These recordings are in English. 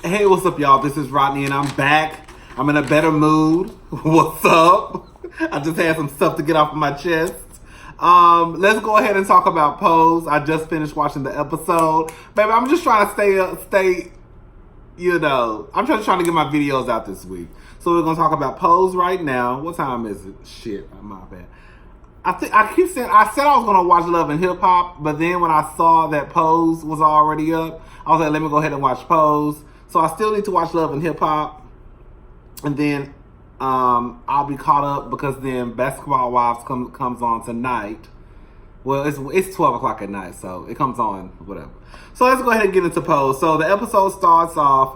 Hey, what's up, y'all? This is Rodney, and I'm back. I'm in a better mood. What's up? I just had some stuff to get off of my chest. Let's go ahead and talk about Pose. I just finished watching the episode. Baby, I'm just trying to stay, I'm just trying to get my videos out this week. So we're going to talk about Pose right now. What time is it? Shit, my bad. I said I was gonna watch Love and Hip Hop, but then when I saw that Pose was already up, I was like, let me go ahead and watch Pose. So I still need to watch Love and Hip Hop, and then I'll be caught up because then Basketball Wives comes on tonight. Well, it's 12 o'clock at night, so it comes on whatever. So let's go ahead and get into Pose. So the episode starts off.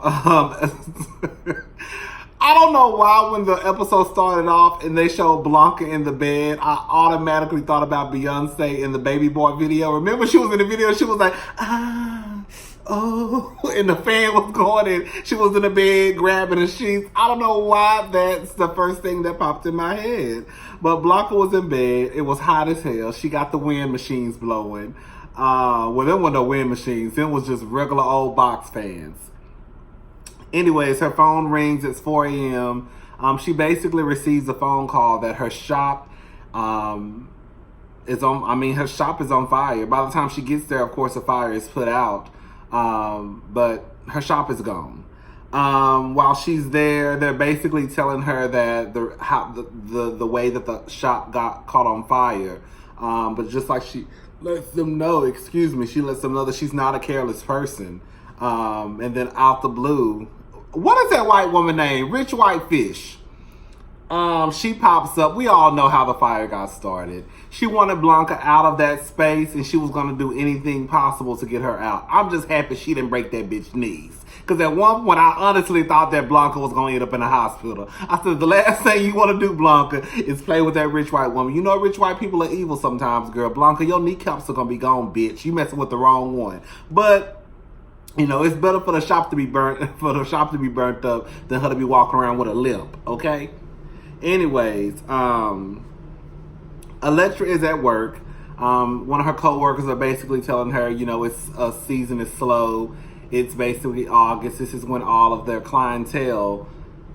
I don't know why when the episode started off and they showed Blanca in the bed, I automatically thought about Beyonce in the Baby Boy video. Remember she was in the video, she was like, and the fan was going and she was in the bed grabbing the sheets. I don't know why that's the first thing that popped in my head. But Blanca was in bed. It was hot as hell. She got the wind machines blowing. Well, there weren't no wind machines. Them was just regular old box fans. Anyways, her phone rings. It's 4 a.m. She basically receives a phone call that her shop her shop is on fire. By the time she gets there, of course, the fire is put out. But her shop is gone. While she's there, they're basically telling her that the way that the shop got caught on fire. But just like she lets them know, she lets them know that she's not a careless person. And then out the blue, what is that white woman name? Rich White Fish. She pops up. We all know how the fire got started. She wanted Blanca out of that space, and she was going to do anything possible to get her out. I'm just happy she didn't break that bitch's knees. Because at one point, I honestly thought that Blanca was going to end up in a hospital. I said, the last thing you want to do, Blanca, is play with that rich white woman. You know rich white people are evil sometimes, girl. Blanca, your kneecaps are going to be gone, bitch. You messing with the wrong one. But it's better for the shop to be burnt up than her to be walking around with a limp, okay? Anyways, Electra is at work. One of her co-workers are basically telling her, it's season is slow. It's basically August. This is when all of their clientele,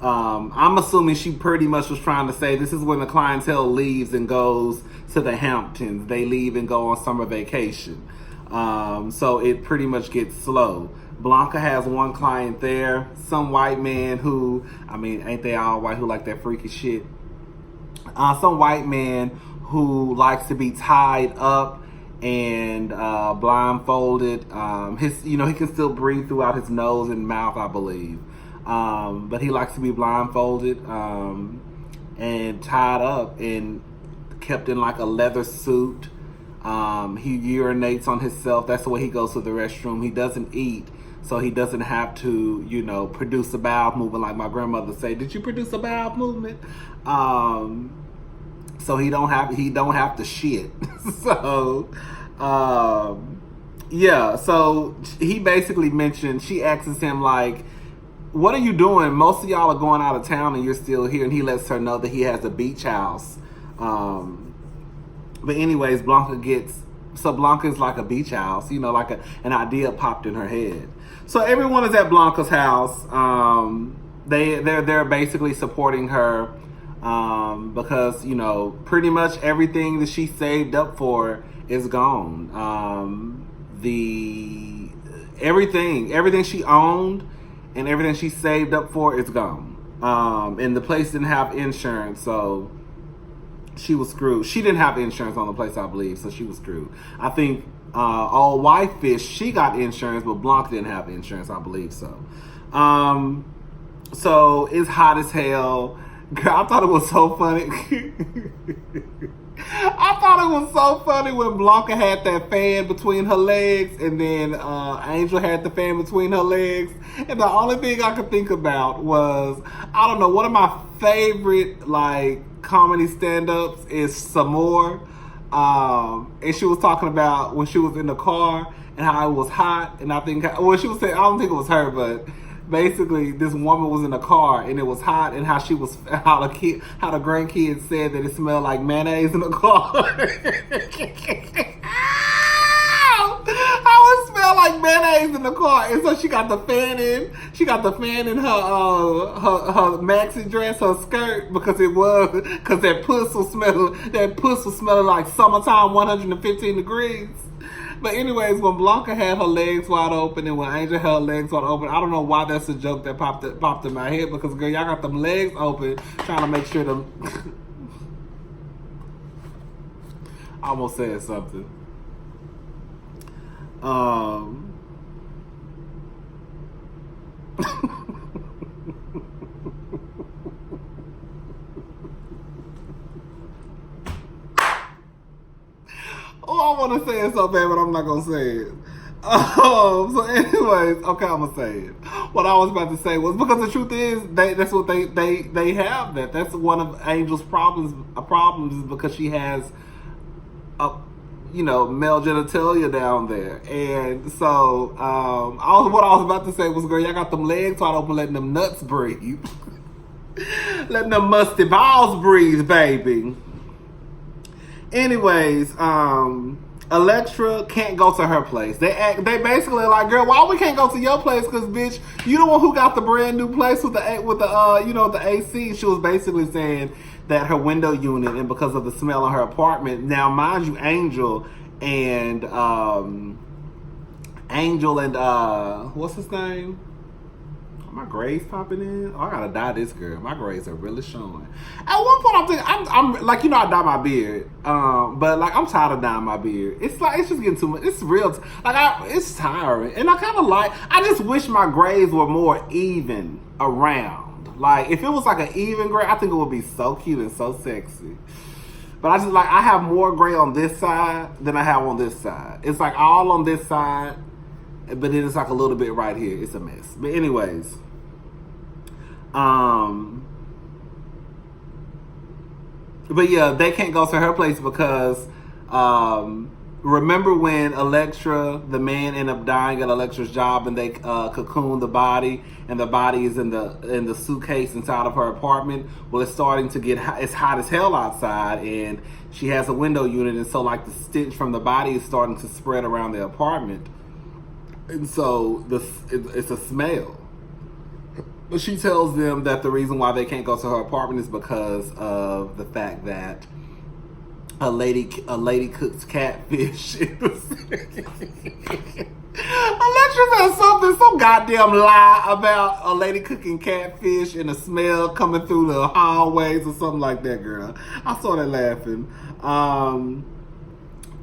I'm assuming she pretty much was trying to say this is when the clientele leaves and goes to the Hamptons. They leave and go on summer vacation. So it pretty much gets slow. Blanca has one client there, some white man who, ain't they all white who like that freaky shit? Some white man who likes to be tied up and blindfolded. He can still breathe throughout his nose and mouth, I believe. But he likes to be blindfolded and tied up and kept in like a leather suit. He urinates on himself. That's the way he goes to the restroom. He doesn't eat, so he doesn't have to, produce a bowel movement like my grandmother say. Did you produce a bowel movement? So he don't have to shit. So, So he basically mentioned. She asks him like, "What are you doing? Most of y'all are going out of town, and you're still here." And he lets her know that he has a beach house. But anyways, Blanca is like a beach house, like an idea popped in her head. So everyone is at Blanca's house. They're basically supporting her because pretty much everything that she saved up for is gone. Everything she owned and everything she saved up for is gone. And the place didn't have insurance, so she was screwed. She didn't have insurance on the place, I believe, so she was screwed. I think old Whitefish, she got insurance, but Blanca didn't have insurance, I believe so. So it's hot as hell. Girl, I thought it was so funny. I thought it was so funny when Blanca had that fan between her legs and then Angel had the fan between her legs. And the only thing I could think about was, I don't know, one of my favorite comedy stand-ups is Samore. And she was talking about when she was in the car and how it was hot. And I think, she was saying, I don't think it was her, but basically this woman was in the car and it was hot, and how the grandkids said that it smelled like mayonnaise in the car. How it smelled smell like mayonnaise in the car. And so she got the fan in. She got the fan in her maxi dress, her skirt, because that puss was smelling like summertime, 115 degrees. But anyways, when Blanca had her legs wide open and when Angel had her legs wide open, I don't know why that's a joke that popped in my head, because girl, y'all got them legs open trying to make sure them. I almost said something. Oh, I want to say it so bad, but I'm not going to say it. So anyways, okay, I'm going to say it. What I was about to say was, because the truth is, that's what they have that. That's one of Angel's problems is because she has male genitalia down there. And so, what I was about to say was, girl, y'all got them legs wide open, letting them nuts breathe. Letting them musty balls breathe, baby. Anyways, Electra can't go to her place. They basically like, girl, why we can't go to your place? Because bitch, you the one who got the brand new place with the AC. She was basically saying that her window unit, and because of the smell of her apartment. Now, mind you, Angel and what's his name? My grays popping in. Oh, I gotta dye this girl. My grays are really showing. At one point, I'm thinking, I'm like, I dye my beard, but like, I'm tired of dyeing my beard. It's like, it's just getting too much. It's real, it's tiring, and I just wish my grays were more even around. Like, if it was like an even gray, I think it would be so cute and so sexy. But I have more gray on this side than I have on this side. It's like all on this side, but then it's like a little bit right here. It's a mess. But anyways, but yeah, they can't go to her place because, remember when Electra, the man, ended up dying at Electra's job, and they cocooned the body, and the body is in the suitcase inside of her apartment. Well, it's starting to get hot. It's hot as hell outside, and she has a window unit, and so like the stench from the body is starting to spread around the apartment. And so it's a smell. But she tells them that the reason why they can't go to her apartment is because of the fact that a lady cooks catfish. Electra said some goddamn lie about a lady cooking catfish and a smell coming through the hallways or something like that, girl. I saw that laughing.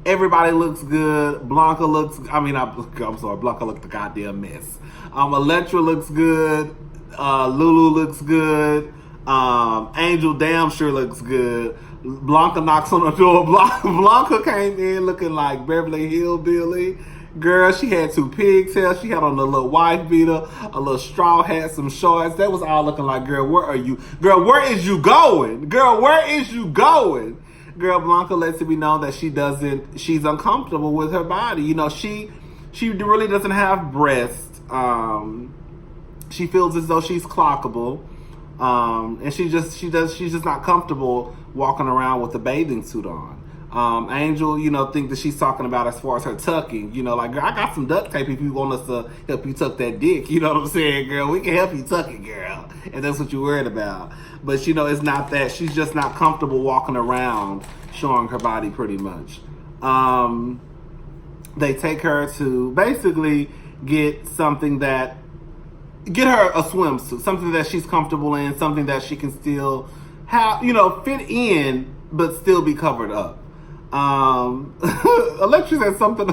Everybody looks good. Blanca looks, I'm sorry, Blanca looked a goddamn mess. Electra looks good. Lulu looks good. Angel damn sure looks good. Blanca knocks on the door. Blanca came in looking like Beverly Hillbilly. Girl, she had 2 pigtails. She had on a little wife beater, a little straw hat, some shorts. That was all looking like, girl, where are you? Girl, where is you going? Girl, where is you going? Girl, Blanca lets it be known that she's uncomfortable with her body. She really doesn't have breasts. She feels as though she's clockable. And she's just not comfortable walking around with a bathing suit on. Angel, think that she's talking about as far as her tucking. Like, girl, I got some duct tape if you want us to help you tuck that dick. You know what I'm saying, girl? We can help you tuck it, girl. And that's what you're worried about. But, it's not that. She's just not comfortable walking around showing her body pretty much. They take her to basically get her a swimsuit, something that she's comfortable in, something that she can still have, fit in, but still be covered up. Electra said something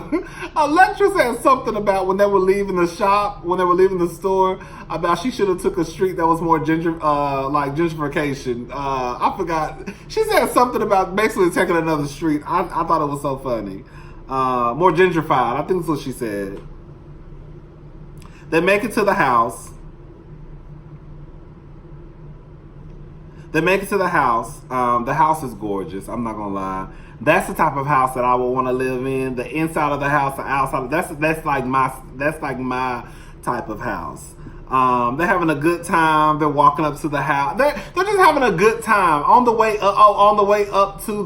about when they were leaving the store, about she should have took a street that was more gentrification. I forgot. She said something about basically taking another street. I thought it was so funny. More gentrified. I think that's what she said. They make it to the house. The house is gorgeous. I'm not gonna lie. That's the type of house that I would want to live in. The inside of the house, the outside. That's like my type of house. They're having a good time. They're walking up to the house. They're just having a good time on the way up to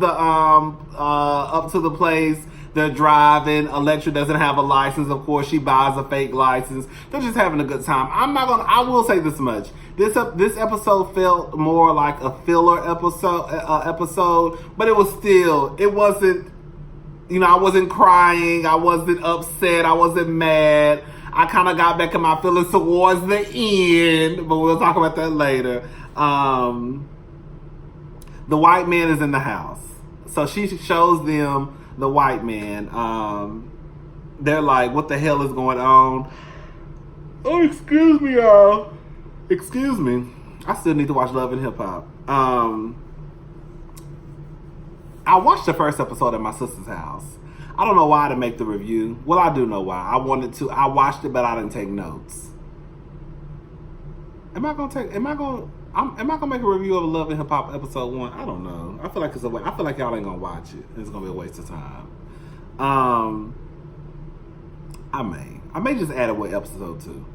the place. They're driving. Electra doesn't have a license. Of course, she buys a fake license. They're just having a good time. I will say this much. This episode felt more like a filler episode, but it wasn't. I wasn't crying. I wasn't upset. I wasn't mad. I kind of got back in my feelings towards the end, but we'll talk about that later. The white man is in the house. So she shows them the white man. They're like, what the hell is going on? Oh, excuse me, y'all. Excuse me. I still need to watch Love and Hip Hop. I watched the first episode at my sister's house. I don't know why to make the review. Well, I do know why. I wanted to. I watched it, but I didn't take notes. Am I gonna make a review of Love and Hip Hop episode 1? I don't know. I feel like I feel like y'all ain't gonna watch it. It's gonna be a waste of time. I may just add it with episode 2.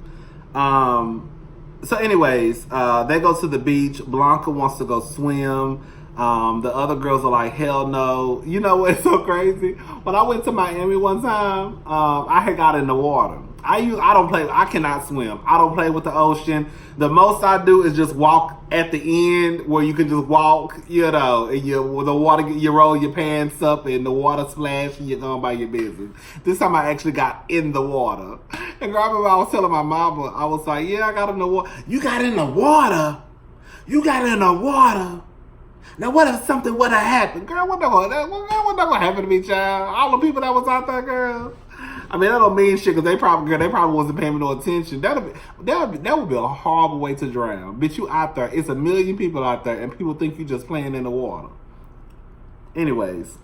So anyways, they go to the beach. Blanca wants to go swim. The other girls are like, hell no. You know what's so crazy? When I went to Miami one time, I had got in the water. I cannot swim. I don't play with the ocean. The most I do is just walk at the end where you can just walk, and the water, you roll your pants up and the water splash and you're going by your business. This time I actually got in the water. And I remember I was telling my mama, I was like, yeah, I got in the water. You got in the water? You got in the water? Now, what if something would have happened? Girl, what going to happen to me, child? All the people that was out there, girl. I mean, that don't mean shit because they probably wasn't paying me no attention. That would be a horrible way to drown. Bitch, you out there. It's a million people out there, and people think you just playing in the water. Anyways.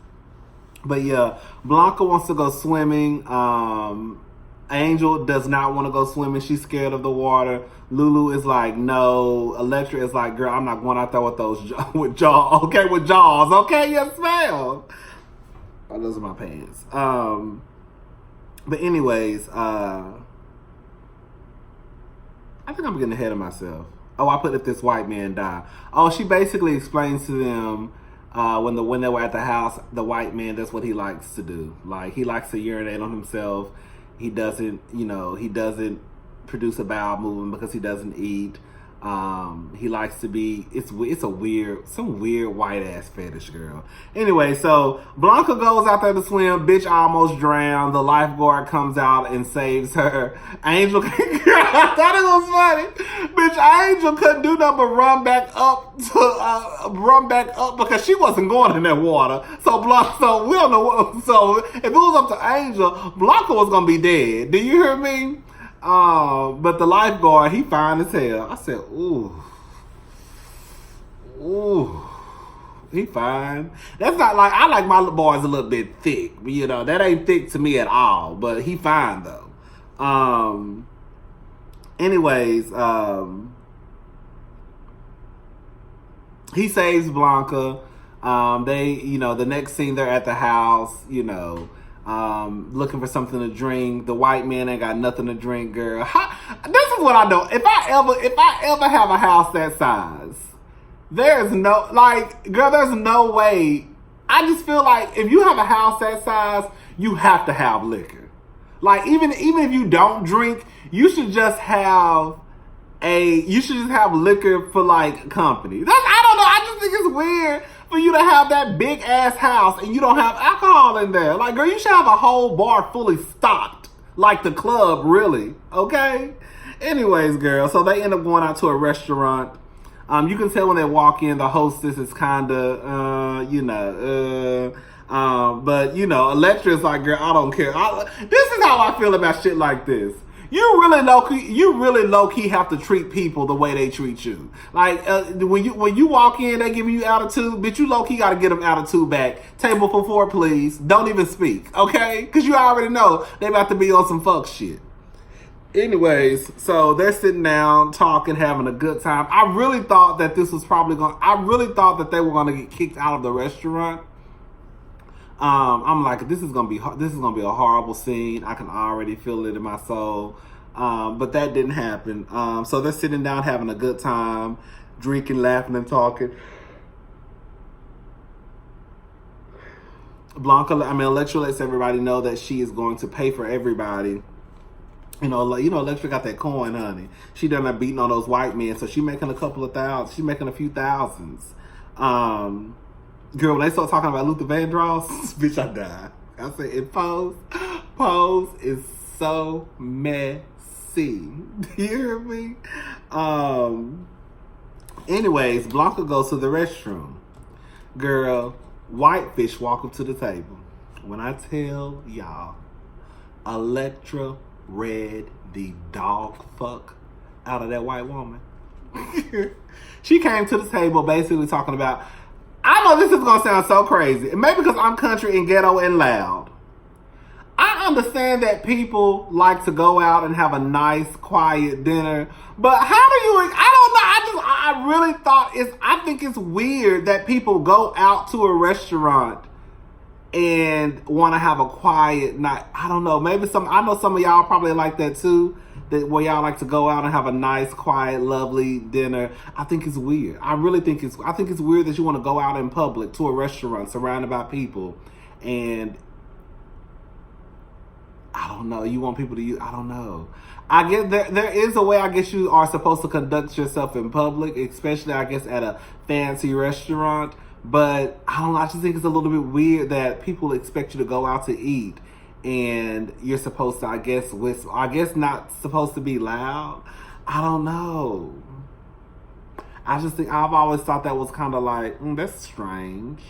But yeah, Blanca wants to go swimming. Angel does not want to go swimming. She's scared of the water. Lulu is like, no. Electra is like, girl, I'm not going out there with with jaws. Okay, with jaws. Okay, yes, ma'am. Oh, those are my pants. But anyways, I think I'm getting ahead of myself. Oh, I put if this white man die. Oh, she basically explains to them when they were at the house, the white man, that's what he likes to do. Like, he likes to urinate on himself. He doesn't produce a bowel movement because he doesn't eat. He likes to be, some weird white ass fetish, girl. Anyway, so Blanca goes out there to swim. Bitch almost drowned. The lifeguard comes out and saves her. Angel, girl, I thought it was funny. Bitch, Angel couldn't do nothing but run back up because she wasn't going in that water. So we don't know what, so if it was up to Angel, Blanca was gonna be dead. Do you hear me? But the lifeguard, he fine as hell. I said, ooh, he fine. That's not like, I like my boys a little bit thick. That ain't thick to me at all. But he fine though. Anyways, he saves Blanca. The next scene they're at the house, looking for something to drink. The white man ain't got nothing to drink, girl. This is what I know. If I ever have a house that size, there's no way. I just feel like if you have a house that size, you have to have liquor. Like, even if you don't drink, you should just have liquor for like company. I don't know. I just think it's weird for you to have that big ass house and you don't have alcohol in there. Like, girl, you should have a whole bar fully stocked, like the club, really. Okay. Anyways, girl, so they end up going out to a restaurant. You can tell when they walk in, the hostess is kind of, but Electra is like, girl, I don't care. This is how I feel about shit like this. You really low key have to treat people the way they treat you. Like, when you walk in, they give you attitude, bitch, you low key gotta get them attitude back. Table for 4, please. Don't even speak, okay? Because you already know they about to be on some fuck shit. Anyways, so they're sitting down, talking, having a good time. I really thought that they were gonna get kicked out of the restaurant. I'm like, this is gonna be a horrible scene. I can already feel it in my soul. But that didn't happen. So they're sitting down having a good time, drinking, laughing, and talking. Electra lets everybody know that she is going to pay for everybody. Electra got that coin, honey. She done not beating on those white men, so she making a couple of thousands. She making a few thousands. Girl, when they start talking about Luther Vandross, bitch, I die. I said, it Pose is so messy. Do you hear me? Anyways, Blanca goes to the restroom. Girl, Whitefish walk up to the table. When I tell y'all, Electra read the dog fuck out of that white woman. She came to the table basically talking about, I know this is going to sound so crazy. Maybe because I'm country and ghetto and loud. I understand that people like to go out and have a nice, quiet dinner. But how do you, I don't know. I really I think it's weird that people go out to a restaurant and want to have a quiet night. I don't know. Maybe I know some of y'all probably like that too. Where y'all like to go out and have a nice, quiet, lovely dinner. I think it's weird. I think it's weird that you want to go out in public to a restaurant surrounded by people, and I don't know. You want people to I don't know. I guess there is a way I guess you are supposed to conduct yourself in public, especially I guess at a fancy restaurant. But I don't know. I just think it's a little bit weird that people expect you to go out to eat and you're supposed to, I guess, whistle. I guess not supposed to be loud. I don't know. I just think I've always thought that was kind of like, that's strange.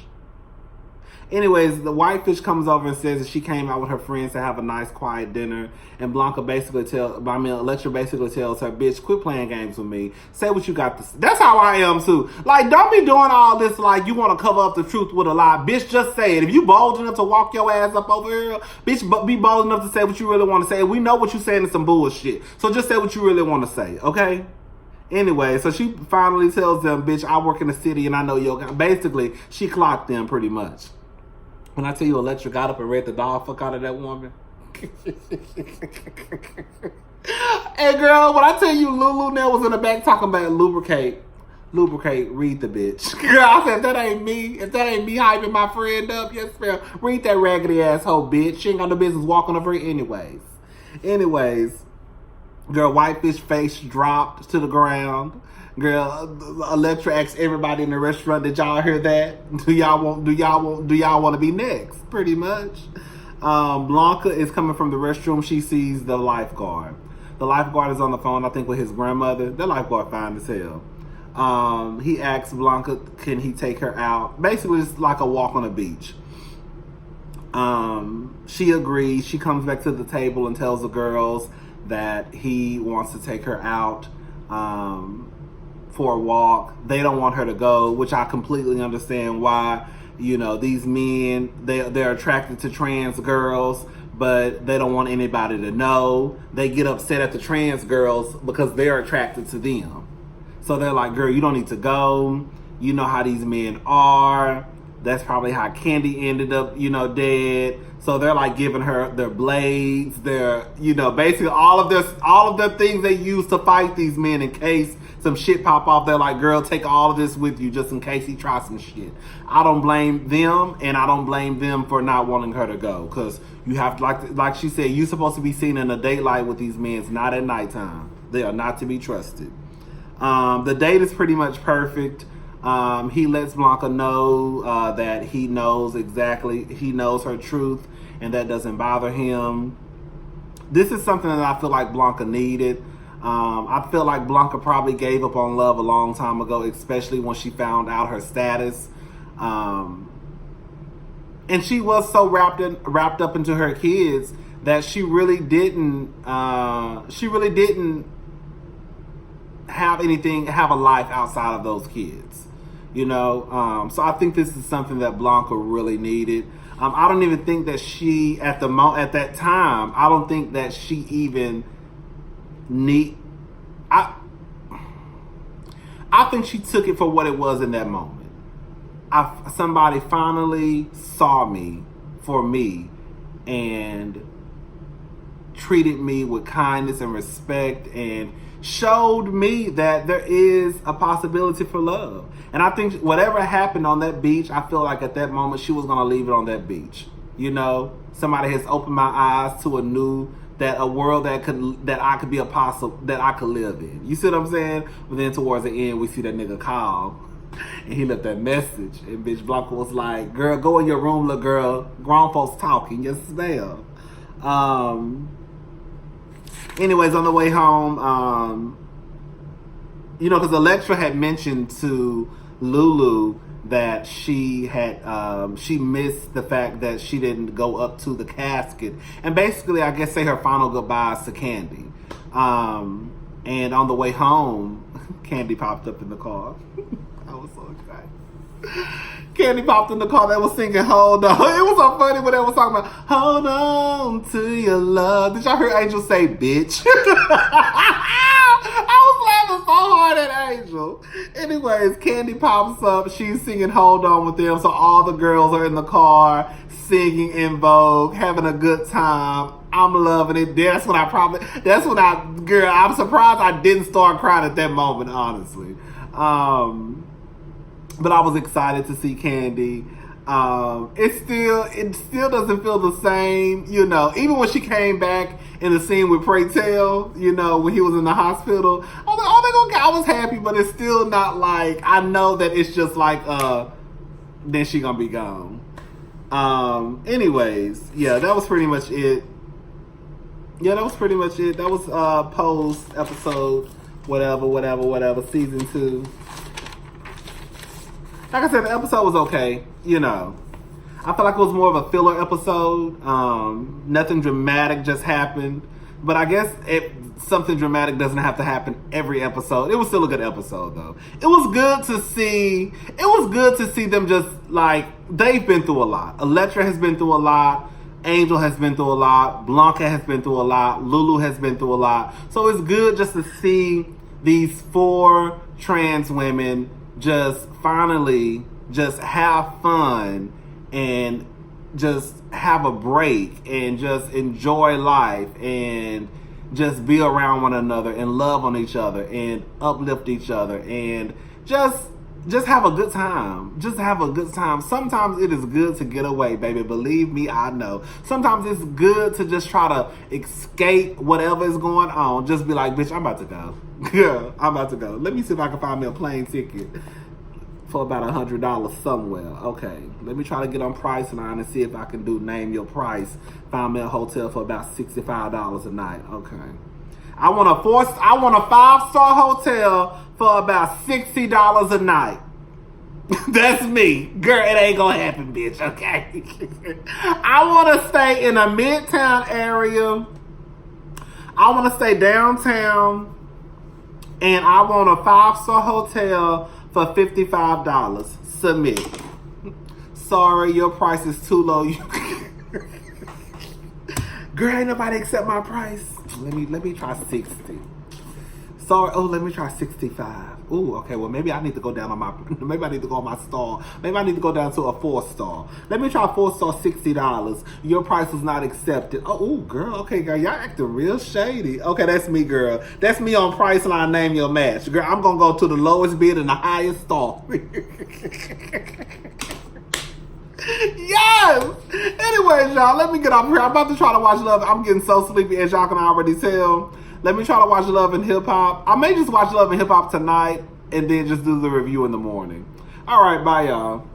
Anyways, the Whitefish comes over and says that she came out with her friends to have a nice, quiet dinner. And Electra basically tells her, bitch, quit playing games with me. Say what you got to say. That's how I am, too. Like, don't be doing all this like you want to cover up the truth with a lie. Bitch, just say it. If you bold enough to walk your ass up over here, bitch, be bold enough to say what you really want to say. We know what you're saying is some bullshit. So just say what you really want to say, okay? Anyway, so she finally tells them, bitch, I work in the city and I know your... Basically, she clocked them pretty much. When I tell you Electra got up and read the dog fuck out of that woman. And girl, when I tell you Lulu now was in the back talking about lubricate, read the bitch. Girl, I said, if that ain't me hyping my friend up, yes ma'am, read that raggedy asshole bitch. She ain't got no business walking over here anyways. Girl, Whitefish face dropped to the ground. Girl, Electra asked everybody in the restaurant, did y'all hear that? Do y'all want to be next? Pretty much. Blanca is coming from the restroom. She sees the lifeguard. The lifeguard is on the phone, I think, with his grandmother. The lifeguard fine as hell. He asks Blanca, can he take her out? Basically, it's like a walk on the beach. She agrees. She comes back to the table and tells the girls that he wants to take her out for a walk. They don't want her to go, which I completely understand why. These men, they're attracted to trans girls, but they don't want anybody to know. They get upset at the trans girls because they're attracted to them. So they're like, girl, you don't need to go. You know how these men are. That's probably how Candy ended up, dead. So they're like giving her their blades, basically all of the things they use to fight these men in case some shit pop off. They're like, girl, take all of this with you just in case he tries some shit. I don't blame them, and I don't blame them for not wanting her to go, because you have to, like she said, you're supposed to be seen in the daylight with these men, not at nighttime. They are not to be trusted. The date is pretty much perfect. He lets Blanca know that he knows her truth, and that doesn't bother him. This is something that I feel like Blanca needed. I feel like Blanca probably gave up on love a long time ago, especially when she found out her status. And she was so wrapped up into her kids that she really didn't have a life outside of those kids. So I think this is something that Blanca really needed. I don't even think that she at that time, I don't think that she even I think she took it for what it was in that moment. Somebody finally saw me for me and treated me with kindness and respect and showed me that there is a possibility for love. And I think whatever happened on that beach, I feel like at that moment she was going to leave it on that beach. You know, somebody has opened my eyes to a world that I could be a possible, that I could live in. You see what I'm saying? But then towards the end, we see that nigga call, and he left that message, and bitch Blanca was like, "Girl, go in your room, little girl. Grown folks talking. Yes, ma'am." Anyways, on the way home, you know, because Electra had mentioned to Lulu that she missed the fact that she didn't go up to the casket and basically, I guess, say her final goodbyes to Candy. And on the way home, Candy popped up in the car. I was so excited. Candy popped in the car. They was singing "Hold On." It was so funny when they was talking about "Hold on to your love." Did y'all hear Angel say "bitch"? I was laughing so hard at Angel. Anyways, Candy pops up. She's singing "Hold On" with them. So all the girls are in the car singing In Vogue, having a good time. I'm loving it. Girl, I'm surprised I didn't start crying at that moment, honestly. But I was excited to see Candy. It still doesn't feel the same, you know. Even when she came back in the scene with Pray Tell, you know, when he was in the hospital, I was like, oh, they're gonna get. I was happy, but it's still not like, I know that it's just like, then she gonna be gone. Anyways, yeah, that was pretty much it. That was post episode, whatever, season 2. Like I said, the episode was okay, you know. I felt like it was more of a filler episode. Nothing dramatic just happened. But I guess something dramatic doesn't have to happen every episode. It was still a good episode, though. It was good to see them just, like, they've been through a lot. Electra has been through a lot. Angel has been through a lot. Blanca has been through a lot. Lulu has been through a lot. So it's good just to see these 4 trans women just finally just have fun and just have a break and just enjoy life and just be around one another and love on each other and uplift each other and just have a good time. Just have a good time. Sometimes it is good to get away, baby. Believe me, I know. Sometimes it's good to just try to escape whatever is going on. Just be like, bitch, I'm about to go. Yeah, I'm about to go. Let me see if I can find me a plane ticket for about $100 somewhere. Okay, let me try to get on Priceline and see if I can do name your price. Find me a hotel for about $65 a night. Okay, I want a 5-star hotel for about $60 a night. That's me, girl. It ain't gonna happen, bitch. Okay, I want to stay in a midtown area. I want to stay downtown. And I want a 5-star hotel for $55. Submit. Sorry, your price is too low. Girl, ain't nobody accept my price. Let me try 60. Sorry, let me try 65. Ooh, okay, well, maybe I need to go down on maybe I need to go on my star. Maybe I need to go down to a 4-star. Let me try 4-star, $60. Your price was not accepted. Oh, ooh, girl, okay, girl, y'all acting real shady. Okay, that's me, girl. That's me on Priceline, name your match. Girl, I'm gonna go to the lowest bid and the highest star. Yes! Anyways, y'all, let me get off here. I'm about to try to watch Love. I'm getting so sleepy, as y'all can already tell. Let me try to watch Love and Hip Hop. I may just watch Love and Hip Hop tonight and then just do the review in the morning. All right, bye, y'all.